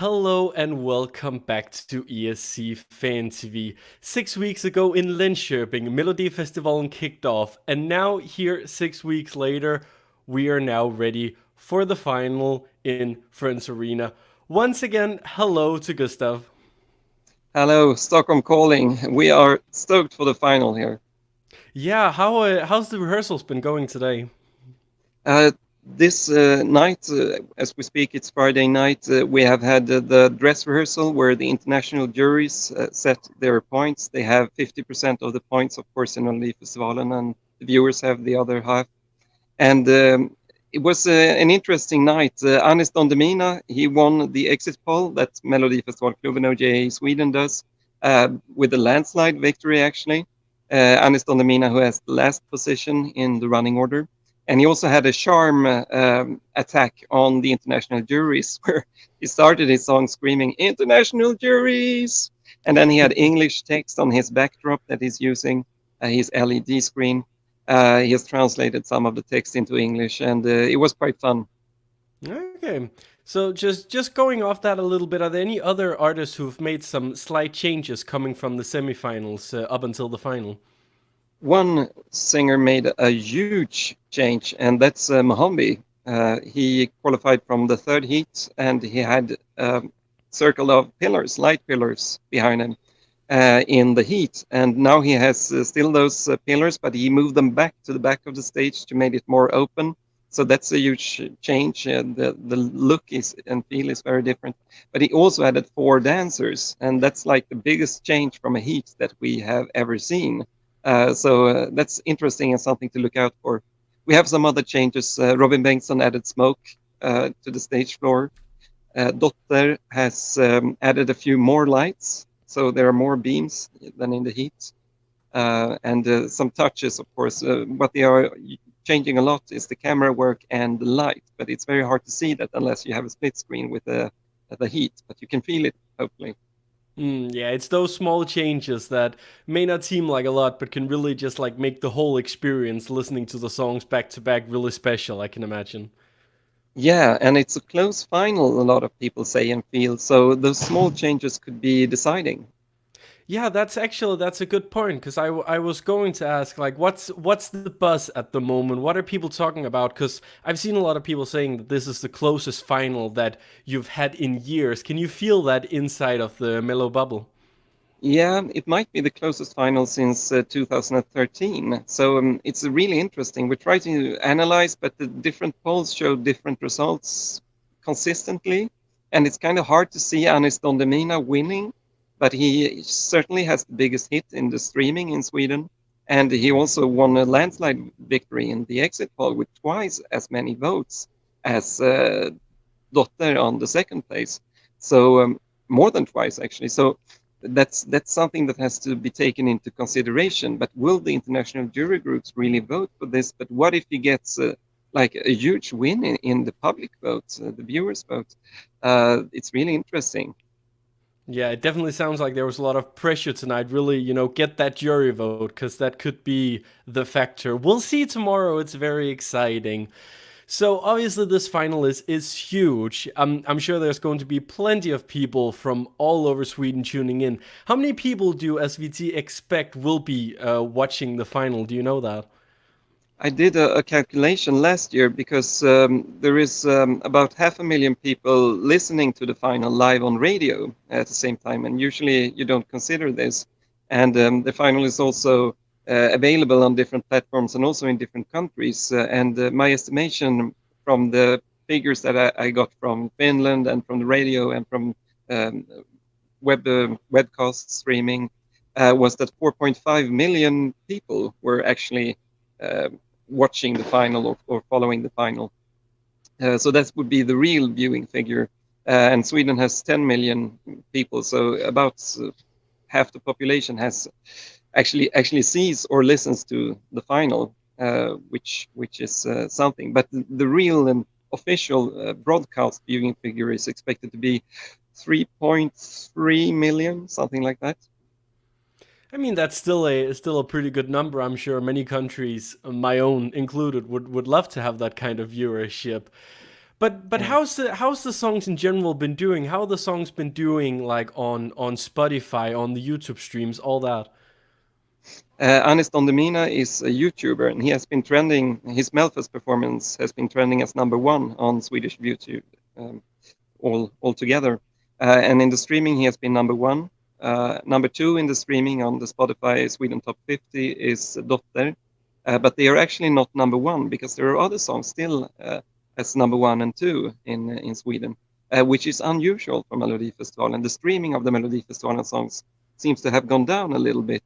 Hello and welcome back to ESC Fan TV. 6 weeks ago in Linköping, Melodifestivalen kicked off, and now here 6 weeks later, we are now ready for the final in Friends Arena. Once again, hello to Gustav. Hello, Stockholm calling. We are stoked for the final here. Yeah, how's the rehearsals been going today? Uh, this night, as we speak, it's Friday night. We have had the dress rehearsal where the international juries set their points. They have 50% of the points, of course, in Melodifestivalen, and the viewers have the other half. And it was an interesting night. Anis Don Demina, he won the exit poll that Melodifestivalklubben OJA Sweden does with a landslide victory, actually. Anis Don Demina, who has the last position in the running order. And he also had a charm attack on the international juries, where he started his song screaming, "International juries!" And then he had English text on his backdrop that he's using, his LED screen. He has translated some of the text into English, and it was quite fun. Okay. So just going off that a little bit, are there any other artists who've made some slight changes coming from the semifinals up until the final? One singer made a huge change, and that's Mohambi. He qualified from the third heat, and he had a circle of pillars, light pillars, behind him in the heat. And now he has still those pillars, but he moved them back to the back of the stage to make it more open. So that's a huge change. The look is and feel is very different. But he also added four dancers, and that's like the biggest change from a heat that we have ever seen. So that's interesting and something to look out for. We have some other changes. Robin Bengtsson added smoke to the stage floor. Dotter has added a few more lights, so there are more beams than in the heat. And some touches, of course. What they are changing a lot is the camera work and the light, but it's very hard to see that unless you have a split screen with the heat, but you can feel it, hopefully. Yeah, it's those small changes that may not seem like a lot, but can really just like make the whole experience listening to the songs back to back really special, I can imagine. Yeah, and it's a close final, a lot of people say and feel, so those small changes could be deciding. Yeah, that's a good point because I was going to ask like what's the buzz at the moment? What are people talking about? Because I've seen a lot of people saying that this is the closest final that you've had in years. Can you feel that inside of the Mellow bubble? Yeah, it might be the closest final since 2013. So it's really interesting. We try to analyze, but the different polls show different results consistently. And it's kind of hard to see Anis Don Demina winning, but he certainly has the biggest hit in the streaming in Sweden. And he also won a landslide victory in the exit poll with twice as many votes as Dotter on the second place. So more than twice, actually. So that's something that has to be taken into consideration. But will the international jury groups really vote for this? But what if he gets like a huge win in the public vote, the viewers vote? It's really interesting. Yeah, it definitely sounds like there was a lot of pressure tonight. Really, get that jury vote because that could be the factor. We'll see tomorrow. It's very exciting. So obviously this final is huge. I'm sure there's going to be plenty of people from all over Sweden tuning in. How many people do SVT expect will be watching the final? Do you know that? I did a calculation last year because there is about 500,000 people listening to the final live on radio at the same time, and usually you don't consider this. And the final is also available on different platforms and also in different countries. And my estimation from the figures that I got from Finland and from the radio and from um, webcast streaming was that 4.5 million people were actually uh, watching the final or following the final. So that would be the real viewing figure. And Sweden has 10 million people, so about half the population has actually sees or listens to the final, which is something. But the real and official broadcast viewing figure is expected to be 3.3 million, something like that. I mean, that's still a pretty good number. I'm sure many countries, my own included, would love to have that kind of viewership. But Uh, how's the songs in general been doing? How the songs been doing like on Spotify, on the YouTube streams, all that? Anis Don Demina is a YouTuber, and he has been trending. His Melfest performance has been trending as number one on Swedish YouTube um, all together. And in the streaming, he has been number one. Number two in the streaming on the Spotify Sweden Top 50 is Dotter, but they are actually not number one because there are other songs still as number one and two in Sweden, which is unusual for Melodifestivalen. And the streaming of the Melodifestivalen songs seems to have gone down a little bit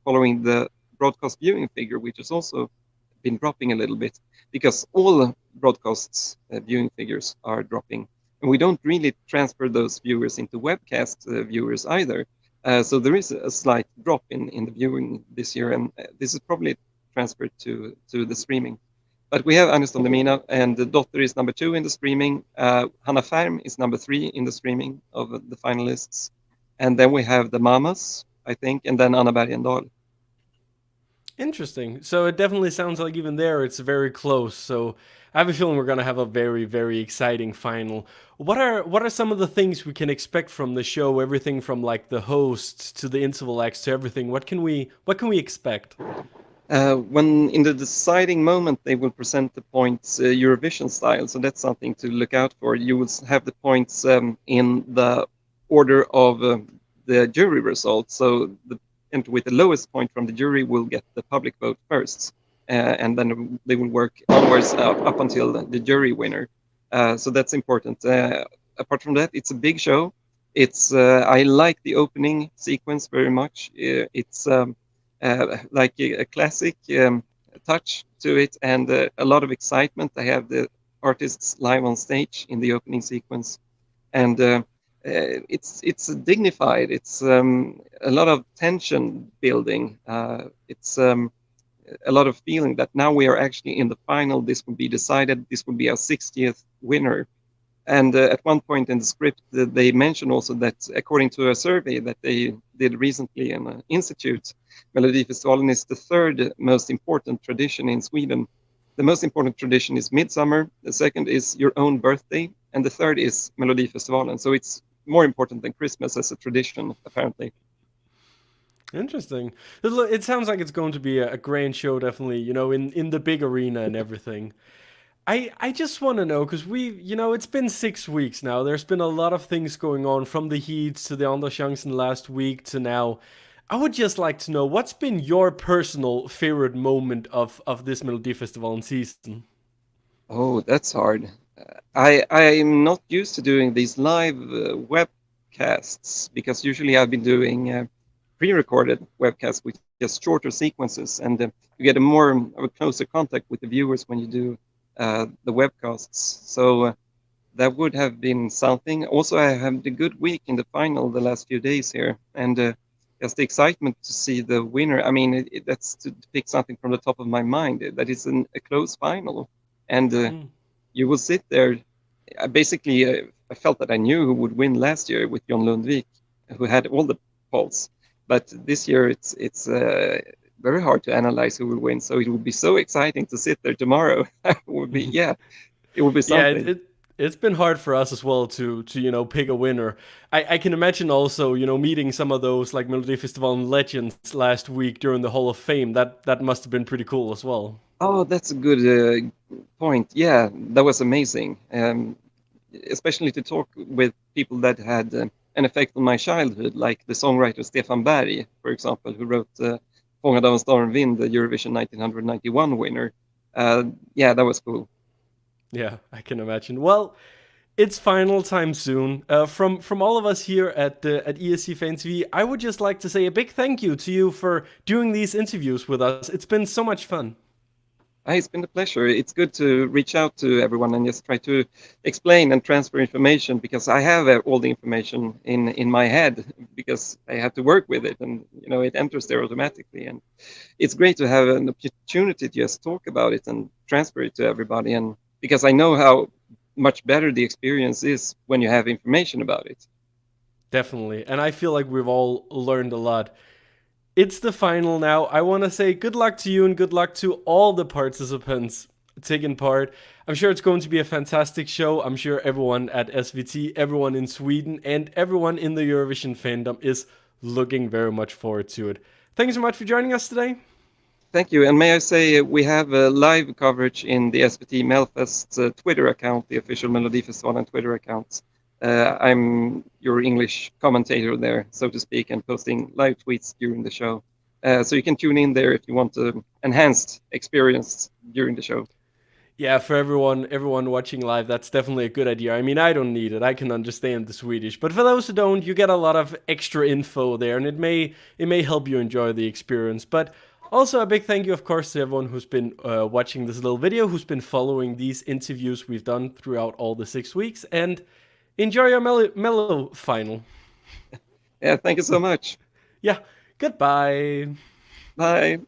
following the broadcast viewing figure, which has also been dropping a little bit because all broadcasts viewing figures are dropping. And we don't really transfer those viewers into webcast viewers either. So there is a slight drop in the viewing this year, and this is probably transferred to the streaming. But we have Anis Don Demina, and the Dotter is number two in the streaming. Hanna Färm is number three in the streaming of the finalists. And then we have the Mamas, I think, and then Anna Bergendahl. Interesting. So it definitely sounds like even there it's very close. So I have a feeling we're gonna have a very, very exciting final. What are some of the things we can expect from the show? Everything from like the hosts to the interval acts to everything. What can we expect? When in the deciding moment, they will present the points Eurovision style. So that's something to look out for. You will have the points in the order of the jury results. So the entry with the lowest point from the jury will get the public vote first. And then they will work onwards up until the jury winner. So that's important. Apart from that, it's a big show. It's I like the opening sequence very much. It's like a classic touch to it and a lot of excitement. I have the artists live on stage in the opening sequence, and it's dignified. It's a lot of tension building. It's a lot of feeling that now we are actually in the final. This will be decided. This will be our 60th winner. And at one point in the script, they mentioned also that according to a survey that they did recently in an institute, Melodifestivalen is the third most important tradition in Sweden. The most important tradition is Midsummer, the second is your own birthday, and the third is Melodifestivalen. So it's more important than Christmas as a tradition, apparently. Interesting. It sounds like it's going to be a grand show, definitely. In the big arena and everything. I just want to know because it's been 6 weeks now. There's been a lot of things going on from the heats to the Anderschansen last week to now. I would just like to know what's been your personal favorite moment of this Melodifestivalen season. Oh, that's hard. I'm not used to doing these live webcasts because usually I've been doing pre-recorded webcasts with just shorter sequences, and you get a more of a closer contact with the viewers when you do the webcasts. So that would have been something. Also, I had a good week in the final the last few days here, and just the excitement to see the winner. I mean, that's to pick something from the top of my mind. That is a close final, and Mm. you will sit there. I felt that I knew who would win last year with John Lundvik, who had all the polls. But this year, it's very hard to analyze who will win. So it would be so exciting to sit there tomorrow. It would be it would be Yeah, something. it's been hard for us as well to pick a winner. I can imagine also meeting some of those like Melodifestivalen legends last week during the Hall of Fame. That must have been pretty cool as well. Oh, that's a good point. Yeah, that was amazing. Especially to talk with people that had an effect on my childhood, like the songwriter Stefan Berg, for example, who wrote Fångad av en stormvind, the Eurovision 1991 winner. Yeah, that was cool. Yeah, I can imagine. Well, it's final time soon. From all of us here at ESC Fan TV, I would just like to say a big thank you to you for doing these interviews with us. It's been so much fun. It's been a pleasure. It's good to reach out to everyone and just try to explain and transfer information because I have all the information in my head because I have to work with it and it enters there automatically. And it's great to have an opportunity to just talk about it and transfer it to everybody. And because I know how much better the experience is when you have information about it. Definitely. And I feel like we've all learned a lot. It's the final now. I want to say good luck to you and good luck to all the participants. taking part. I'm sure it's going to be a fantastic show. I'm sure everyone at SVT, everyone in Sweden, and everyone in the Eurovision fandom is looking very much forward to it. Thank you so much for joining us today. Thank you. And may I say, we have a live coverage in the SVT Melfest Twitter account, the official Melodifestivalen Twitter account. I'm your English commentator there, so to speak, and posting live tweets during the show. So you can tune in there if you want an enhanced experience during the show. Yeah, for everyone watching live, that's definitely a good idea. I mean, I don't need it. I can understand the Swedish, but for those who don't, you get a lot of extra info there, and it may help you enjoy the experience. But also a big thank you, of course, to everyone who's been watching this little video, who's been following these interviews we've done throughout all the 6 weeks, and enjoy your mellow final. Yeah, thank you so much. Yeah, goodbye. Bye.